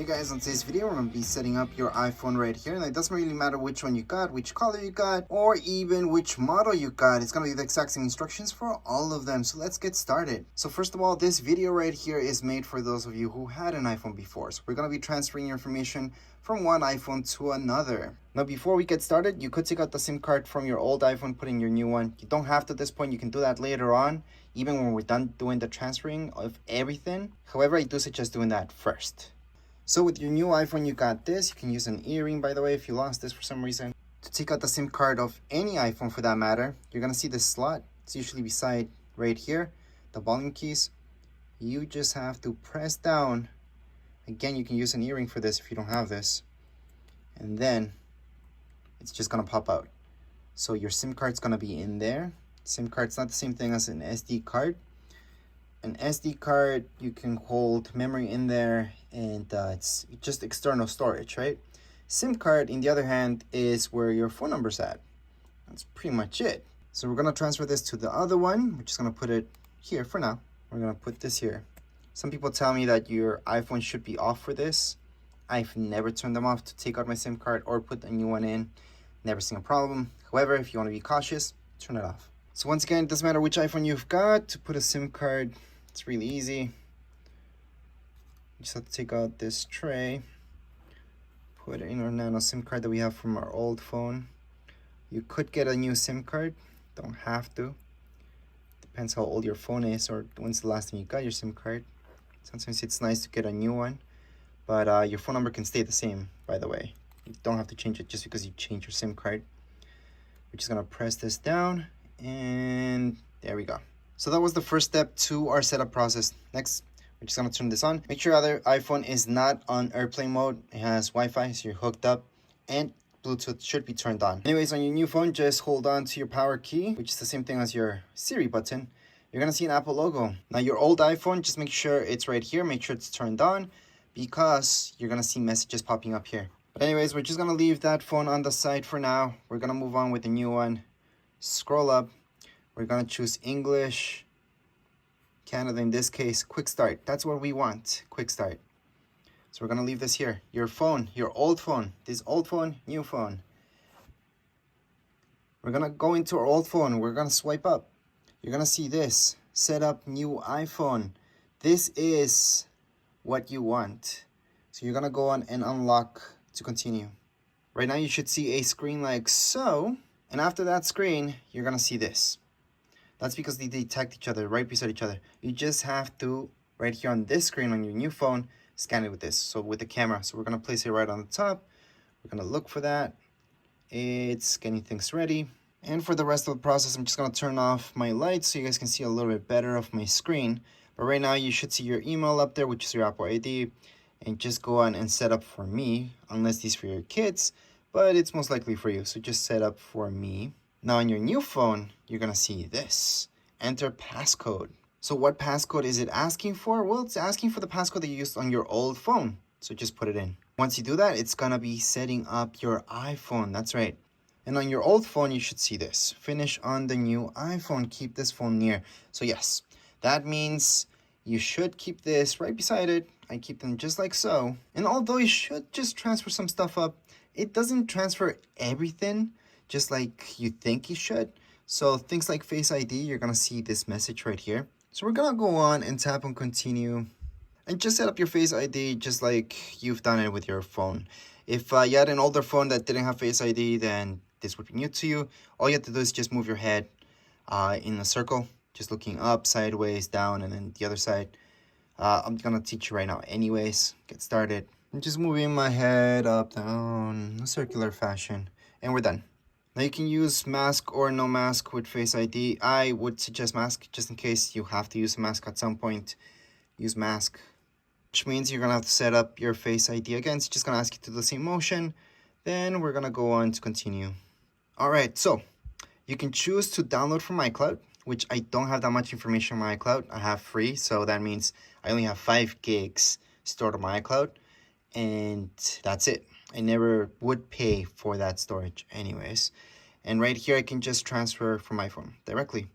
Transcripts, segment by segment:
Hey guys, on today's video we're going to be setting up your iPhone right here, and it doesn't really matter which one you got, which color you got, or even which model you got. It's going to be the exact same instructions for all of them. So let's get started. So first of all, this video right here is made for those of you who had an iPhone before. So we're going to be transferring your information from one iPhone to another. Now before we get started, you could take out the SIM card from your old iPhone, put in your new one. You don't have to at this point. You can do that later on, even when we're done doing the transferring of everything. However, I do suggest doing that first. So with your new iPhone, you got this. You can use an earring, by the way, if you lost this for some reason. To take out the SIM card of any iPhone for that matter, you're going to see this slot. It's usually beside right here, the volume keys. You just have to press down. Again, you can use an earring for this if you don't have this. And then it's just going to pop out. So your SIM card's going to be in there. SIM card's not the same thing as an SD card. An SD card, you can hold memory in there, and it's just external storage, right? SIM card, in the other hand, is where your phone number's at. That's pretty much it. So we're going to transfer this to the other one. We're just going to put it here for now. We're going to put this here. Some people tell me that your iPhone should be off for this. I've never turned them off to take out my SIM card or put a new one in. Never seen a problem. However, if you want to be cautious, turn it off. So once again, it doesn't matter which iPhone you've got. To put a SIM card, it's really easy. You just have to take out this tray, put it in our nano SIM card that we have from our old phone. You could get a new SIM card, don't have to. Depends how old your phone is or when's the last time you got your SIM card. Sometimes it's nice to get a new one, but your phone number can stay the same, by the way. You don't have to change it just because you change your SIM card. We're just gonna press this down, and there we go. So that was the first step to our setup process. Next, we're just going to turn this on. Make sure your other iPhone is not on airplane mode. It has Wi-Fi, so you're hooked up, and Bluetooth should be turned on. Anyways, on your new phone, just hold on to your power key, which is the same thing as your Siri button. You're going to see an Apple logo. Now, your old iPhone, just make sure it's right here. Make sure it's turned on, because you're going to see messages popping up here. But anyways, we're just going to leave that phone on the side for now. We're going to move on with the new one. Scroll up. We're going to choose English, Canada in this case, quick start. That's what we want, quick start. So we're going to leave this here. Your phone, your old phone, this old phone, new phone. We're going to go into our old phone. We're going to swipe up. You're going to see this, set up new iPhone. This is what you want. So you're going to go on and unlock to continue. Right now you should see a screen like so. And after that screen, you're going to see this. That's because they detect each other right beside each other. You just have to, right here on this screen on your new phone, scan it with this. So with the camera. So we're going to place it right on the top. We're going to look for that. It's getting things ready. And for the rest of the process, I'm just going to turn off my lights so you guys can see a little bit better of my screen. But right now, you should see your email up there, which is your Apple ID. And just go on and set up for me, unless these for your kids. But it's most likely for you. So just set up for me. Now on your new phone, you're going to see this. Enter passcode. So what passcode is it asking for? Well, it's asking for the passcode that you used on your old phone. So just put it in. Once you do that, it's going to be setting up your iPhone. That's right. And on your old phone, you should see this. Finish on the new iPhone. Keep this phone near. So yes, that means you should keep this right beside it. I keep them just like so. And although you should just transfer some stuff up, it doesn't transfer everything just like you think you should. So things like Face ID, you're going to see this message right here. So we're going to go on and tap on continue and just set up your Face ID just like you've done it with your phone. If you had an older phone that didn't have Face ID, then this would be new to you. All you have to do is just move your head in a circle, just looking up, sideways, down, and then the other side. I'm going to teach you right now anyways. Get started. I'm just moving my head up, down, in a circular fashion, and we're done. Now you can use mask or no mask with Face ID. I would suggest mask just in case you have to use a mask at some point. Use mask, which means you're going to have to set up your Face ID again. It's just going to ask you to do the same motion. Then we're going to go on to continue. All right, so you can choose to download from iCloud, which I don't have that much information on my iCloud. I have free, so that means I only have 5 gigs stored on my iCloud. And that's it. I never would pay for that storage anyways. And right here, I can just transfer from my phone directly.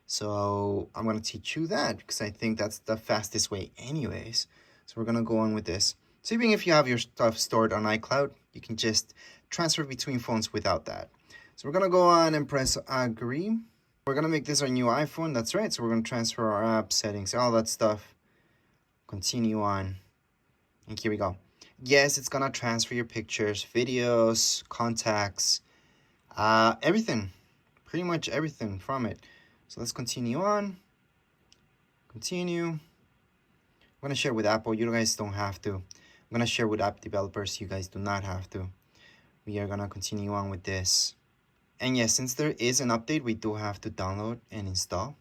So I'm going to teach you that because I think that's the fastest way anyways. So we're going to go on with this. So even if you have your stuff stored on iCloud, you can just transfer between phones without that. So we're gonna go on and press agree. We're gonna make this our new iPhone, that's right. So we're gonna transfer our app settings, all that stuff. Continue on, and here we go. Yes, it's gonna transfer your pictures, videos, contacts, everything, pretty much everything from it. So let's continue on, continue. I'm gonna share with Apple, you guys don't have to. I'm gonna share with app developers, you guys do not have to. We are gonna continue on with this. And yes, since there is an update, we do have to download and install.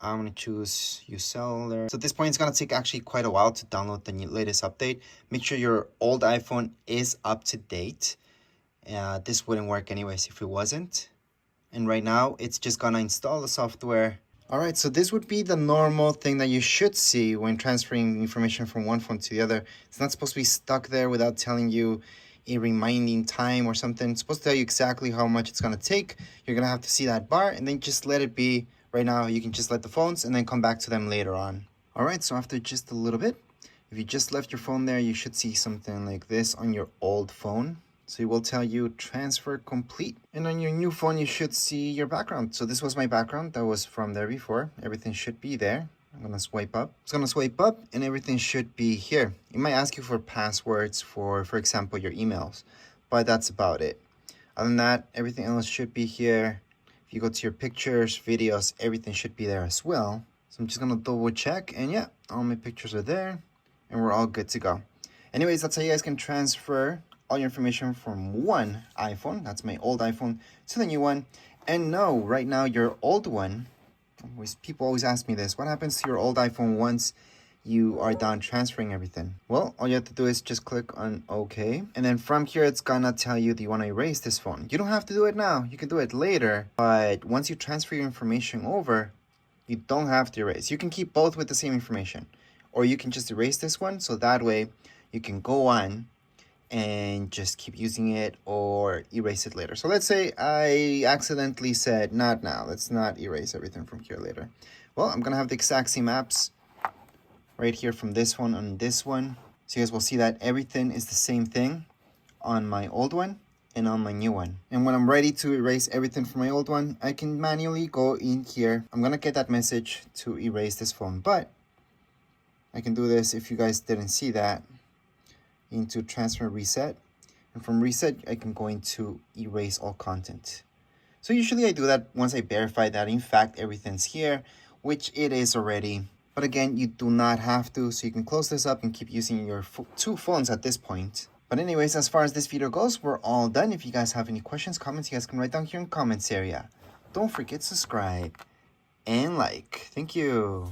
I'm gonna choose use cellular. So at this point, it's gonna take actually quite a while to download the latest update. Make sure your old iPhone is up to date. This wouldn't work anyways if it wasn't. And right now, it's just gonna install the software. All right, so this would be the normal thing that you should see when transferring information from one phone to the other. It's not supposed to be stuck there without telling you a reminding time or something. It's supposed to tell you exactly how much it's gonna take. You're gonna have to see that bar and then just let it be. Right now, you can just let the phones and then come back to them later on. All right, so after just a little bit, if you just left your phone there, you should see something like this on your old phone. So it will tell you transfer complete. And on your new phone, you should see your background. So this was my background that was from there before. Everything should be there. I'm gonna swipe up. It's gonna swipe up and everything should be here. It might ask you for passwords for example, your emails, but that's about it. Other than that, everything else should be here. If you go to your pictures, videos, everything should be there as well. So I'm just gonna double check and yeah, all my pictures are there and we're all good to go. Anyways, that's how you guys can transfer all your information from one iPhone, that's my old iPhone, to the new one. And no, right now your old one, people always ask me this, what happens to your old iPhone once you are done transferring everything? Well, all you have to do is just click on OK. And then from here, it's gonna tell you, do you want to erase this phone? You don't have to do it now. You can do it later. But once you transfer your information over, you don't have to erase. You can keep both with the same information. Or you can just erase this one. So that way you can go on and just keep using it or erase it later. So let's say I accidentally said, not now. Let's not erase everything from here later. Well, I'm gonna have the exact same apps right here from this one on this one. So you guys will see that everything is the same thing on my old one and on my new one. And when I'm ready to erase everything from my old one, I can manually go in here. I'm gonna get that message to erase this phone, but I can do this if you guys didn't see that, into transfer reset. And from reset, I can go into erase all content. So usually I do that once I verify that in fact everything's here, which it is already. But again, you do not have to, so you can close this up and keep using your two phones at this point. But anyways, as far as this video goes, we're all done. If you guys have any questions, comments, you guys can write down here in comments area. Don't forget to subscribe and like. Thank you.